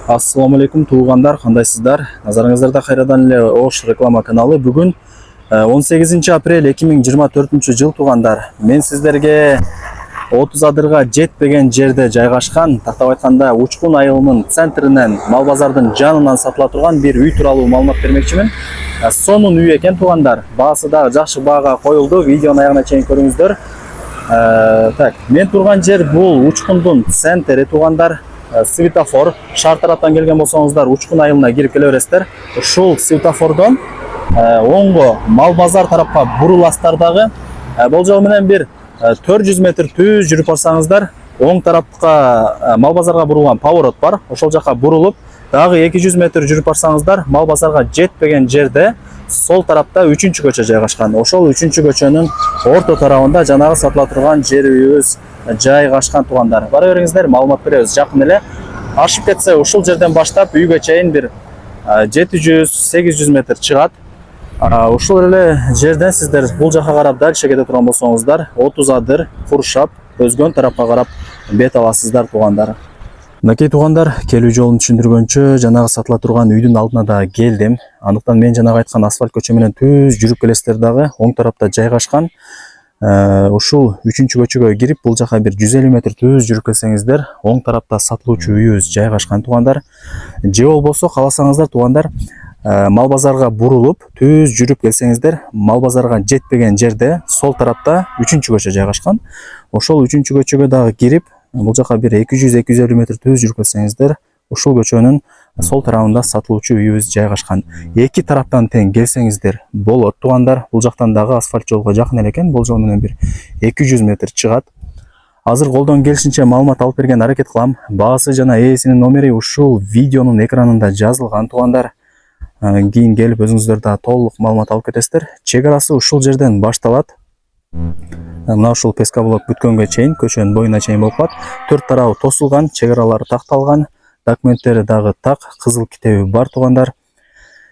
Ассаламу алейкум туугандар, кандайсыздар? Назарыңыздарда кайрадан эле Ош реклама каналы. Бүгүн 18 апрель 2024 жыл туугандар. Мен сиздерге 30 адырга жетпеген жерде жайгашкан, тактап айтканда Учкун айылынын центринен, Мал базардын жанынан сатыла турган бир үй тууралуу маалымат бермекчимин. Сонун үй экен туугандар. Баасы да жакшы баага коюлду. Видеонун аягына чейин көрүңүздөр. Мен турган жер бул Учкундун центри туугандар. Светофор шаар тараптан келген болсоңуздар Учкун айылына кирип келе бересиздер. Ушул светофордон оңго Мал базар тарапка буруласыздар дагы. Болжол менен бир 400 метр түз жүрүп барсаңыздар, оң тарапка Мал базарга бурулган поворот бар. Ошол жака бурулуп, дагы 200 метр жүрүп барсаңыздар, Мал базарга жетпеген жерде сол тарапта 3-чү көчө жайгашкан. Ошол 3-чү көчөнүн орто тарабында жанагы сатыла турган жерибиз жайгашкан туугандар. Бара бериңиздер, маалымат беребиз. Жакын эле ашып кетсе, ушул жерден баштап үйгө чейин бир 700-800 метр чыгат. Ушул эле жерден сиздер бул жака карап дальше кете турган болсоңуздар, 30 адыр куршап өзгөн тарапка карап бет аласыздар туугандар. Мынакей туугандар, келүү жолун түшүндүргөнчө жанагы сатыла турган үйдүн алдына да келдим. Андыктан мен жанагы айткан асфальт көчө менен түз жүрүп келесиздер дагы, оң тарапта жайгашкан. Ушул 3-чү көчөгө кирип, бул жака бир 150 метр түз жүрүп келсеңиздер, оң тарапта сатылуучу үйүбүз жайгашкан туугандар. Же болбосо кааласаңыздар туугандар, Мал базарга бурулуп, түз жүрүп келсеңиздер, Мал базарга жетпеген жерде сол тарапта 3-чү көчө жайгашкан. Ошол 3-чү көчөгө дагы кирип, бул жака бир 200-250 метр түз жүрүп келсеңиздер, ушул көчөнүн сол тарабында сатылуучу үйүбүз жайгашкан. Эки тараптан тең келсеңиздер болот туугандар. Бул жактан дагы асфальт жолго жакын эле экен, болжол менен бир 200 метр чыгат. Азыр колдон келишинче маалымат алып берген аракет кылам. Баасы жана ээсинин номери ушул видеонун экранында жазылган туугандар. Кийин келип өзүңүздөр да толук маалымат алып кетесиздер. Чек арасы ушул жерден башталат. Мына ушул пескоблок бүткөнгө чейин, көчөнүн боюна чейин болуп калат. Төрт тарабы тосулган, чек аралары такталган, документтери дагы так, кызыл китеби бар туугандар.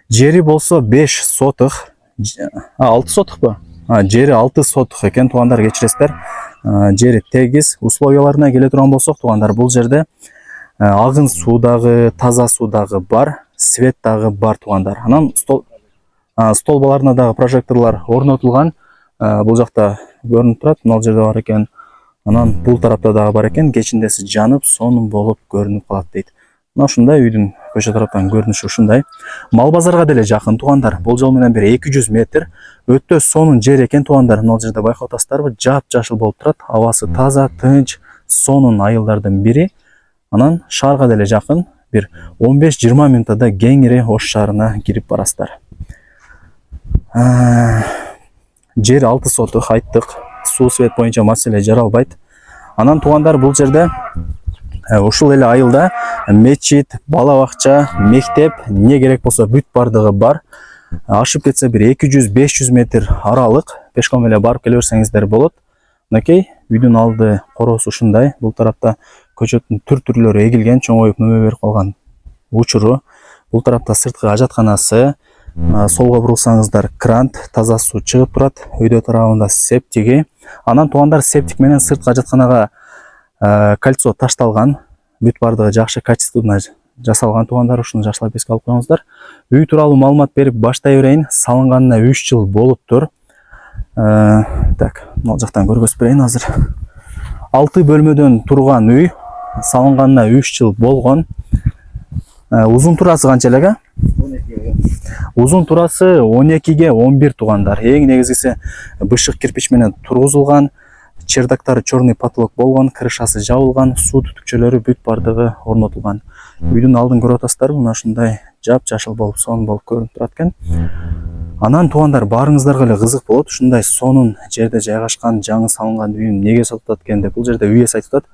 Жери болсо 5 сотых, 6 сотухпу? Жери 6 сотых экен туугандар, кечиресиздер. Жери тегиз. Условияларына келе турган болсок туугандар, бул жерде агын суу дагы, таза суу дагы бар, свет дагы бар туугандар. Анан столбаларына дагы прожекторлор орнотулган. Бул жакта көрүнүп турат, мына жерде бар экен. Анан бул тарапта дагы бар экен. Кечиндеси жанып, сонун болуп көрүнүп калат дейт. Мына ушундай үйдүн көчө тараптан көрүнүшү ушундай. Мал базарга деле жакын туугандар. Болжол менен бир 200 метр. Өтө сонун жер экен туугандар. Мына жерде байкап атасыздарбы? Жап-жашыл болуп турат. Абасы таза, тынч, сонун айылдардын бири. Анан шаарга деле жакын. Бир 15-20 мүнөттө кеңири Ош шаарына кирип барасыздар. Жер 6 сотых айттык. Суу свет боюнча маселе жаралбайт. Анан туугандар, бул жерде ушул эле айылда мечит, бала бакча, мектеп, не керек болсо бүт бардыгы бар. Ашып кетсе бир 200-500 метр аралык пешком эле барып келе берсеңиздер болот. Мынакей үйдүн алды короосу ушундай. Бул тарапта көчөттүн түр-түрлөрү эгилген, чоңоюп нөмө берип калган учуру. Бул тарапта сырткы ажатканасы, солго бурулсаңыздар крант, таза суу чыгып турат. Өйдө тарабында септиги. Анан туугандар, септик менен сырткы ажатканага кольцо ташталган. Бүт бардыгы жакшы качественно жасалган туугандар. Ушуну жакшылап эске алып коюңуздар. Үй тууралуу маалымат берип баштай берейин. Салынганына 3 жыл болуптур. Мына жактан көргөзүп берейин азыр. 6 бөлмөдөн турган үй, салынганына 3 жыл болгон. Узун турасы канча эле? 12. Узун турасы 12ге 11 туугандар. Эң негизгиси бышык кирпич менен тургузулган, чердактары черный потолок болгон, крышасы жабылган, суу түтүкчөлөрү бүт бардыгы орнотулган. Үйдүн алдын көрүп атасыздарбы? Мына ушундай жап-жашыл болуп, сонун болуп көрүнүп турат экен. Анан туугандар, баарыңыздарга эле кызык болот. Ушундай сонун жерде жайгашкан, жаңы салынган үй эмнеге сатылат экен деп, бул жерде үй ээси айтып атат.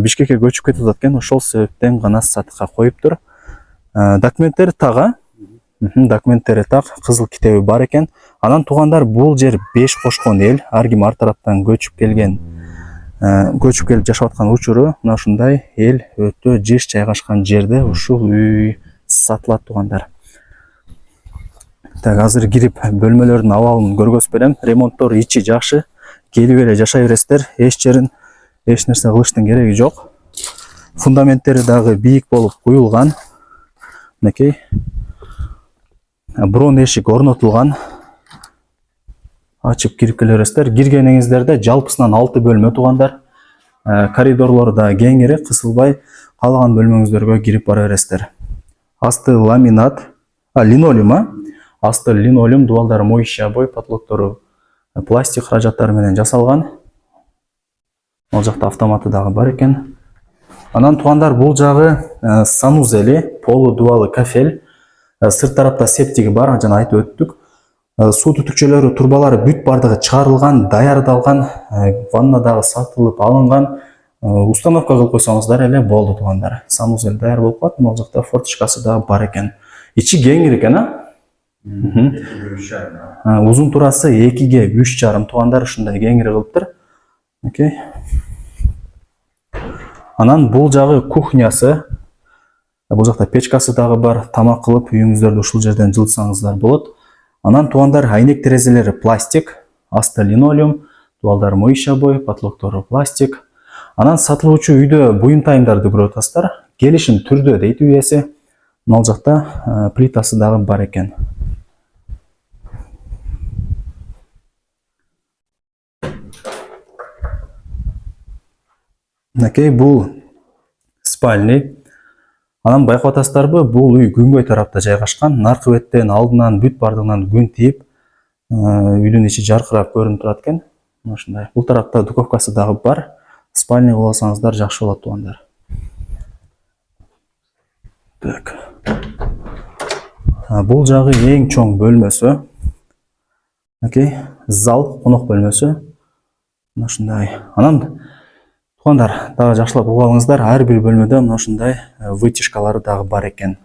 Бишкекке көчүп кетип атат экен, ошол себептен гана сатыкка коюптур. Документтери так, документтери так, кызыл китеби бар экен. Анан туугандар, бул жер 5 кошкон эл, ар ким ар тараптан көчүп келип жашап аткан учуру. Мына ушундай эл өтө жыш жайгашкан жерде ушул үй сатылат туугандар. Азыр кирип бөлмөлөрдүн абалын көргөзүп берем. Ремонттор ичи жакшы. Келип эле жашай бересиздер. Эч жерин эч нерсе кылыштын кереги жок. Фундаменттери дагы бийик болуп куюлган. Мінекей. Бұрын ешік орнатылған. Açıp kirip келересіздер. Киргениңиздерде жалпысынан 6 бөлме туғандар. Коридорларда кеңири, кысылбай калган бөлмөңүздөргө кирип бара бересиздер. Асты ламинат, линолеум, асты линолеум, дубалдары моющий обой, потолоктору пластик каражаттары менен жасалган. Ал жакта автоматы дагы бар экен. Анан туугандар, бул жагы санузели, полу дубалы кафель. Сырт тарапта септиги бар, жана айтып өттүк. Суу түтүкчөлөрү, турбалары бүт бардыгы чыгарылган, даярдалган, ванна дагы сатылып алынган. Установка кылып койсоңуздар эле болду туугандар. Санузел даяр болуп калат, могул жакта форточкасы дагы бар экен. Ичи кеңир экен, Узун турасы 2-ге 3,5 туугандар, ушундай кеңири кылыптыр. Окей. Анан бул жагы кухнясы. Бул жакта печкасы дагы бар, тамак кылып үйүңүздөрдү ушул жерден жылытсаңыздар болот. Анан туугандар, айнек терезелери пластик, асты линолеум, дубалдары моющий обой, потолоктору пластик. Анан сатылуучу үйдө буюмтайымдарды көрүп атасыздар. Келишим түрдө дейт үй ээси. Ал жакта плитасы дагы бар экен. Окей, бул спальный. Анан байкап атасыздарбы, бул үй күнгөй тарапта жайгашкан. Наркы беттен алдынан бүт бардыгынан күн тийип, үйдүн ичи жаркырап көрүнүп турат экен. Ушундай. Бул тарапта духовкасы дагы бар. Спальня кылып алсаңыздар жакшы болот туугандар. Так. Бул жагы эң чоң бөлмөсү. Окей, зал, конок бөлмөсү. Ушундай. Анан туугандар, дагы жакшылап угуп алыңыздар, ар бир бөлмөдө мына ушундай вытяжкалары дагы бар экен.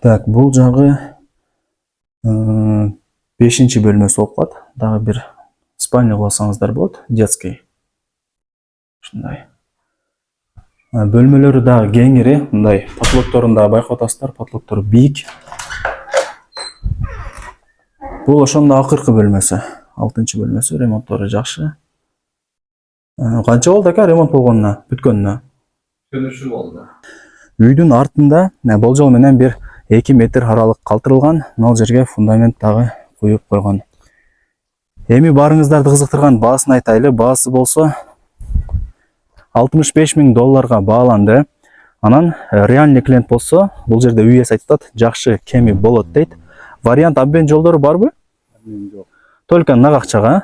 Так, бул жагы 5-чи бөлмөсү болуп калат. Дагы бир спальня кылып алсаңыздар болот, детский. Ушундай. Бөлмөлөрү дагы кеңири, мындай потолокторун дагы байкап атасыздар, потолоктору бийик. Бул ошондо акыркы бөлмөсү, 6-чы бөлмөсү, ремонттору жакшы. Канча болду экен ремонт болгонуна, бүткөнүнө? Түнүшү болду. Үйдүн артында болжол менен бир 2 метр аралык калтырылган, ал жерге фундамент дагы куюп койгон. Эми барыңыздарды кызыктырган баасын айтайлы. Баасы болсо $65,000 бааланды. Анан реальный клиент болсо, бул жерде үй ээси айтып атат, жакшы кеми болот дейт. Вариант обмен жолдору барбы? Жок. Только нак акчага.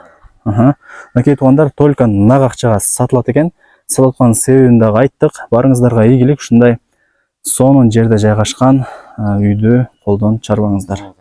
Окей, туугандар, только нак акчага сатылат экен. Сатып аткан себебин дагы айттык. Барыңыздарга ийгилик, ушундай сонун жерде жайгашкан үйдү колдон чарбаңыздар.